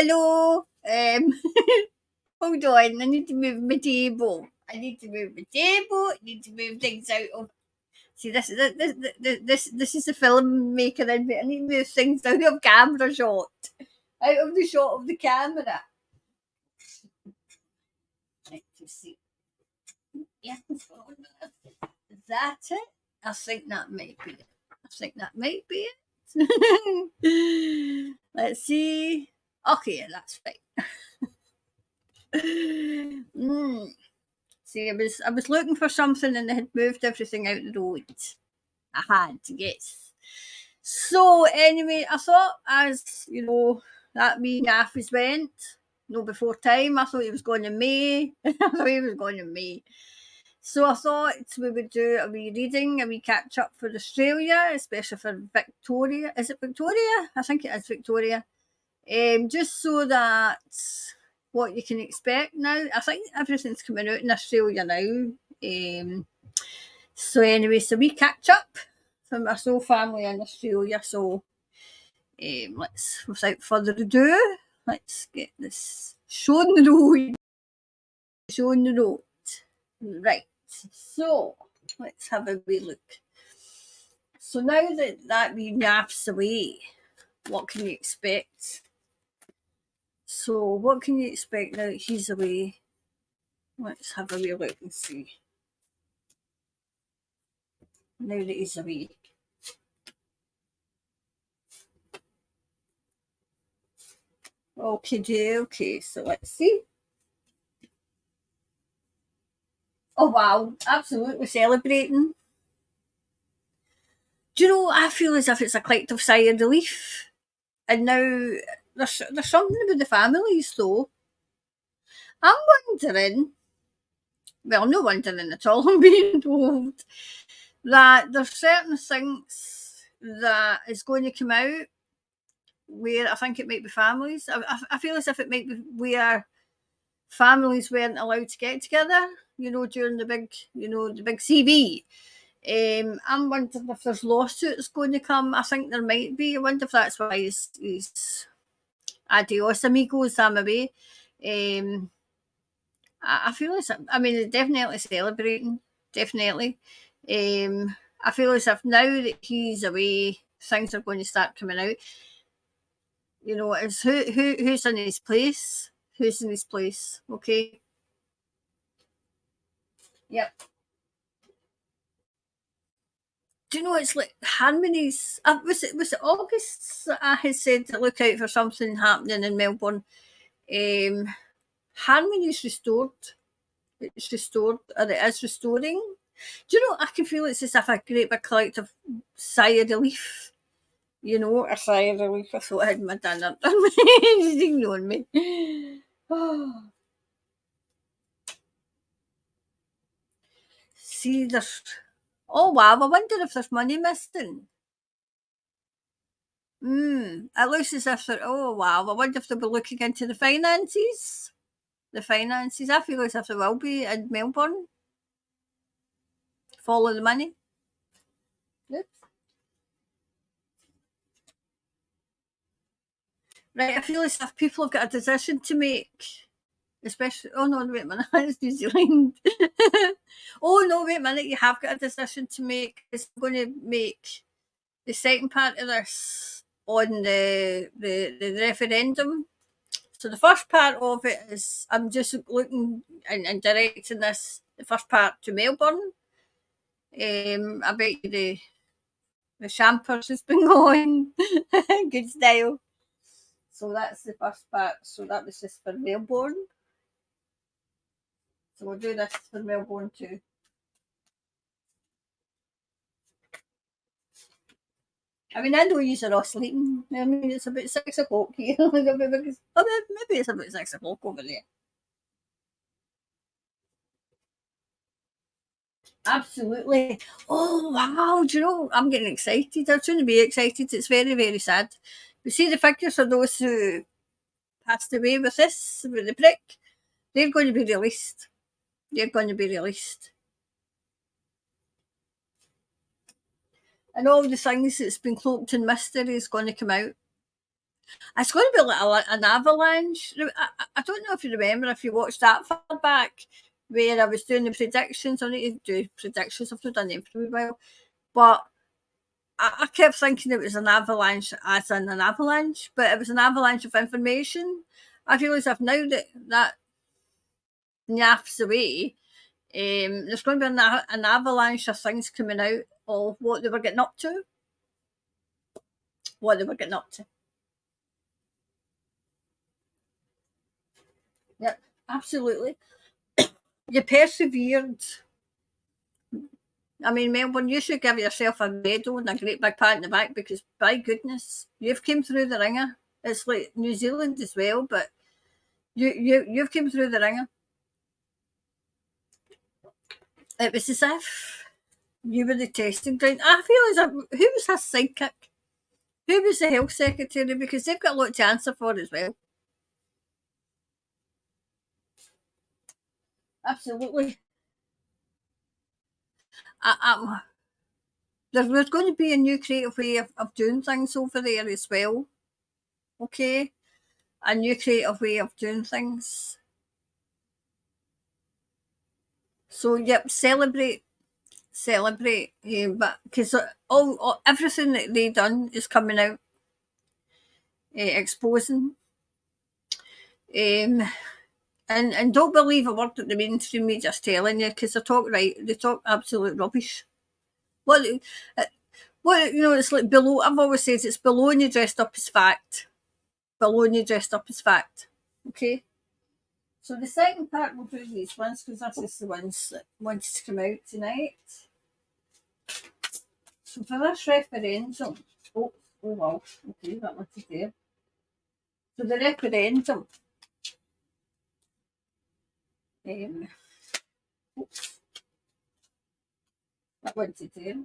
hello. Hold on, I need to move my table. I need to move my table. I need to move things out of. See, this is the filmmaker in me. I need to move things out of camera shot, out of the shot of the camera. Right, to see. Yeah, is that it? I think that might be it. I think that might be it. Let's see. Okay, that's fine. See, I was looking for something and they had moved everything out the road. I had, yes. So anyway, I thought as that wee nyaff went, no before time. I thought he was going in May. I thought he was going in May. So I thought we would do a wee reading, a wee catch up for Australia, especially for Victoria. Is it Victoria? I think it is Victoria. Just so that what you can expect now. I think everything's coming out in Australia now. So anyway, so we catch up from our whole family in Australia. So let's, without further ado, let's get this show on the road. Show on the road. Right. So let's have a wee look. So now that wee nyaff's away, what can you expect? So what can you expect now that he's away? Let's have a wee look and see. Now that he's away. Okay, so let's see. Oh wow, absolutely celebrating. Do you know, I feel as if it's a collective sigh of relief. And now there's something with the families though. I'm wondering, well, I'm not wondering at all, I'm being told, that there's certain things that is going to come out where I think it might be families. I feel as if it might be where families weren't allowed to get together, during the big CV. I'm wondering if there's lawsuits going to come. I think there might be. I wonder if that's why he's adios amigos, I'm away. I feel as if, I mean, they're definitely celebrating, definitely. I feel as if now that he's away, things are going to start coming out. It's who's in his place? Who's in his place? Okay. Yep. Do you know it's like Harmony's? Was it August? I had said to look out for something happening in Melbourne. Harmony's restored. It's restored, or it is restoring. Do you know? I can feel it's as if a great big collective sigh of relief. A sigh of relief. I thought I had my dinner. She's ignoring me. See, there's. Oh wow! I wonder if there's money missing. It looks as if they're. Oh wow! I wonder if they'll be looking into the finances. The finances. I feel as if there will be in Melbourne. Follow the money. Yep. Right, I feel as if people have got a decision to make. Especially, oh no, wait a minute, it's New Zealand. Oh no, wait a minute, you have got a decision to make. It's going to make the second part of this on the referendum. So the first part of it is I'm just looking and directing the first part to Melbourne. I bet you the champers has been going. Good style. So that's the first part. So that was just for Melbourne. So we'll do this for Melbourne too. I mean, I know you're all sleeping. I mean, it's about 6 o'clock here. Maybe it's about 6 o'clock over there. Absolutely. Oh, wow. Do you know, I'm getting excited. I shouldn't be excited. It's very, very sad. We see the figures of those who passed away with the prick. They're going to be released. They're going to be released. And all the things that's been cloaked in mystery is going to come out. It's going to be like an avalanche. I don't know if you remember, if you watched that far back, where I was doing the predictions. I need to do predictions. I've not done them for a while. But I kept thinking it was an avalanche as in an avalanche, but it was an avalanche of information. I realise I've now that nyaff's away, there's going to be an avalanche of things coming out of what they were getting up to. What they were getting up to. Yep, absolutely. You persevered. I mean, Melbourne, you should give yourself a medal and a great big pat in the back because, by goodness, you've came through the ringer. It's like New Zealand as well, but you've came through the ringer. It was as if you were the testing ground. I feel as if, who was her sidekick? Who was the health secretary? Because they've got a lot to answer for as well. Absolutely. I, there's going to be a new creative way of doing things over there as well. Okay? A new creative way of doing things. So, yep, celebrate. But because all everything that they done is coming out, exposing. Um, and don't believe a word that the mainstream media's telling you because they talk absolute rubbish. What, what it's like below. I've always said it's baloney dressed up as fact. Baloney dressed up as fact. Okay. So the second part we'll do these ones because that's just the ones that wants to come out tonight. So for this referendum, oh wow, okay, that one's there. So the referendum, oops, that one's there.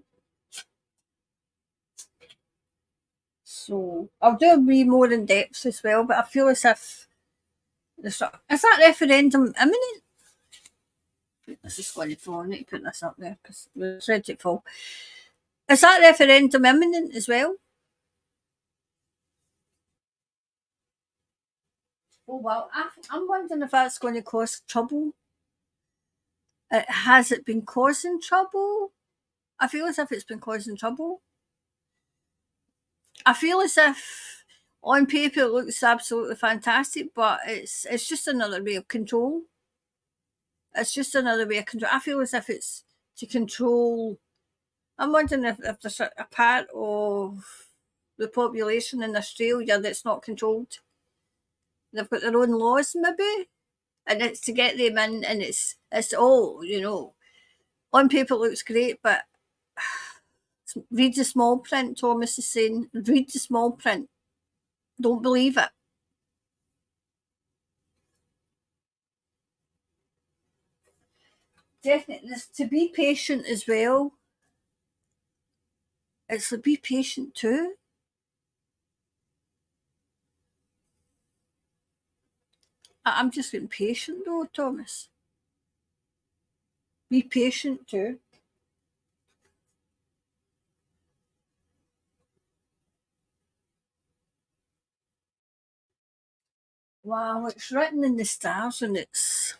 So I'll do a wee more in depth as well, but I feel as if is that referendum imminent? This is going to fall. I need to put this up there because it's ready to fall. Is that referendum imminent as well? Oh well, I'm wondering if that's going to cause trouble. Has it been causing trouble? I feel as if it's been causing trouble. I feel as if on paper it looks absolutely fantastic, but it's just another way of control. It's just another way of control. I feel as if it's to control. I'm wondering if there's a part of the population in Australia that's not controlled. They've got their own laws, maybe, and it's to get them in, and it's all on paper it looks great, but read the small print. Thomas is saying, read the small print. Don't believe it. Definitely, to be patient as well. It's to be patient too. I'm just getting patient though, Thomas. Be patient too. Wow, it's written in the stars and it's.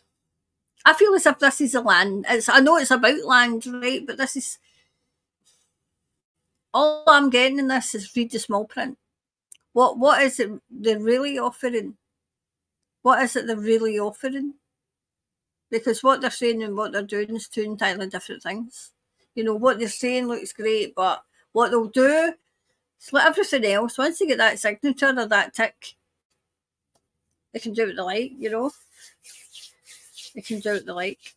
I feel as if this is a land. I know it's about land, right? But this is all I'm getting in this is read the small print. What is it they're really offering? What is it they're really offering? Because what they're saying and what they're doing is two entirely different things. What they're saying looks great, but what they'll do is like everything else. Once they get that signature or that tick, they can do what they like. They can do what they like.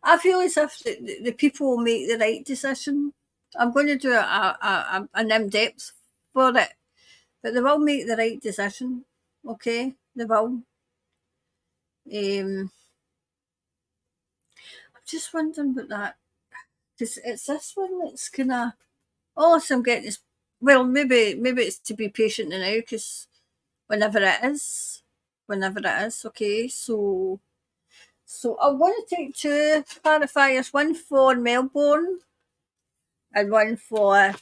I feel as if the people will make the right decision. I'm going to do an in-depth for it, but they will make the right decision. Okay, they will. I'm just wondering about that because it's this one that's kind of all I'm getting is maybe it's to be patient now because whenever it is, okay. So I want to take two clarifiers, one for Melbourne and one for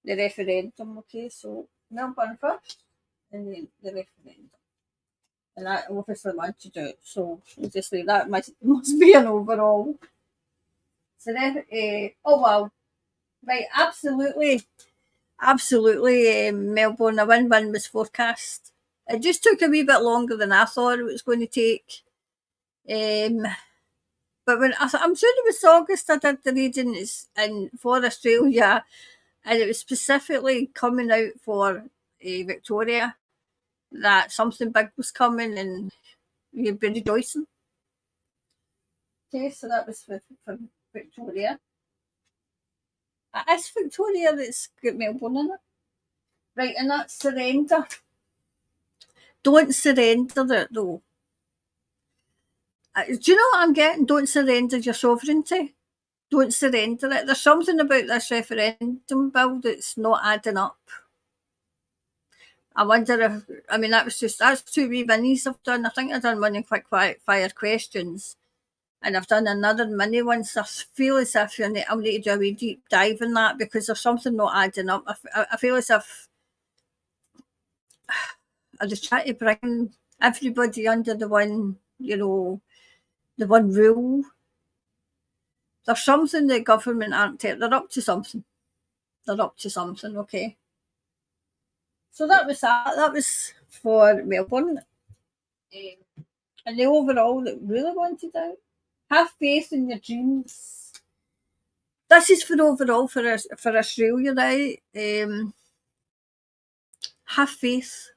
the referendum. Okay, so Melbourne first, and then the referendum. And I obviously want to do it, so we'll just say that must be an overall. So then, oh wow, right, absolutely, Melbourne, a win-win was forecast. It just took a wee bit longer than I thought it was going to take. But I'm sure it was August I did the readings in for Australia, and it was specifically coming out for Victoria that something big was coming and you'd be rejoicing. Okay, so that was for Victoria. It's Victoria that's got Melbourne in it. Right, and that's surrender. Don't surrender it though. Do you know what I'm getting? Don't surrender your sovereignty. Don't surrender it. There's something about this referendum bill that's not adding up. I wonder if, I mean, that's 2 wee minis I've done. I think I've done one in quick fire questions, and I've done another mini one. So I feel as if I'll need to do a wee deep dive in that because there's something not adding up. I feel as if I just try to bring everybody under the one, the one rule. There's something the government aren't taking. They're up to something. They're up to something, okay. So that was that. That was for Melbourne. And the overall that really wanted out. Have faith in your dreams. This is for overall for Australia now. Have faith.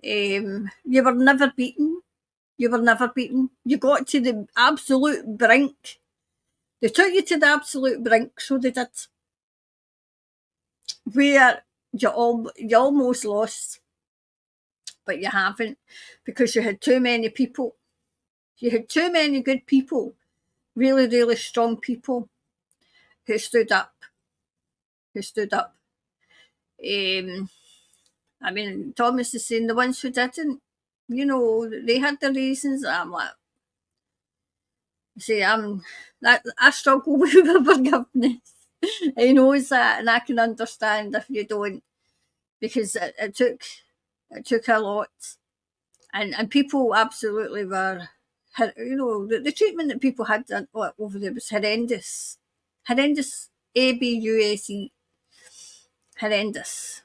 You were never beaten. You were never beaten. You got to the absolute brink. They took you to the absolute brink, so they did. Where you almost lost, but you haven't, because you had too many people. You had too many good people, really, really strong people who stood up. Who stood up. I mean, Thomas is saying the ones who didn't, they had their reasons. I'm like, see, I struggle with forgiveness. He knows that, and I can understand if you don't, because it took a lot, and people absolutely were, the treatment that people had over there was horrendous, abuse, horrendous.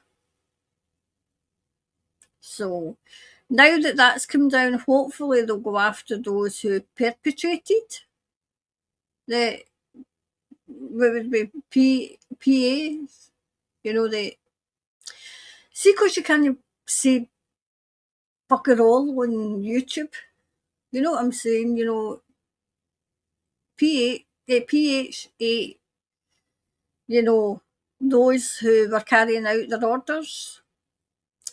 So now that that's come down, hopefully they'll go after those who perpetrated the, what would be PAs, the, see, because you can't say bugger all on YouTube. You know what I'm saying? PHA, those who were carrying out their orders,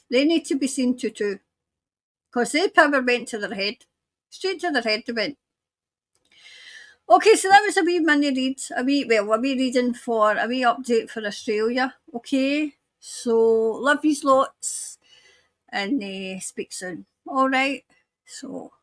they need to be seen to too. Because their power went to their head. Straight to their head they went. Okay, so that was a wee mini read, a wee reading for, a wee update for Australia. Okay, so love yous lots and speak soon. All right, so.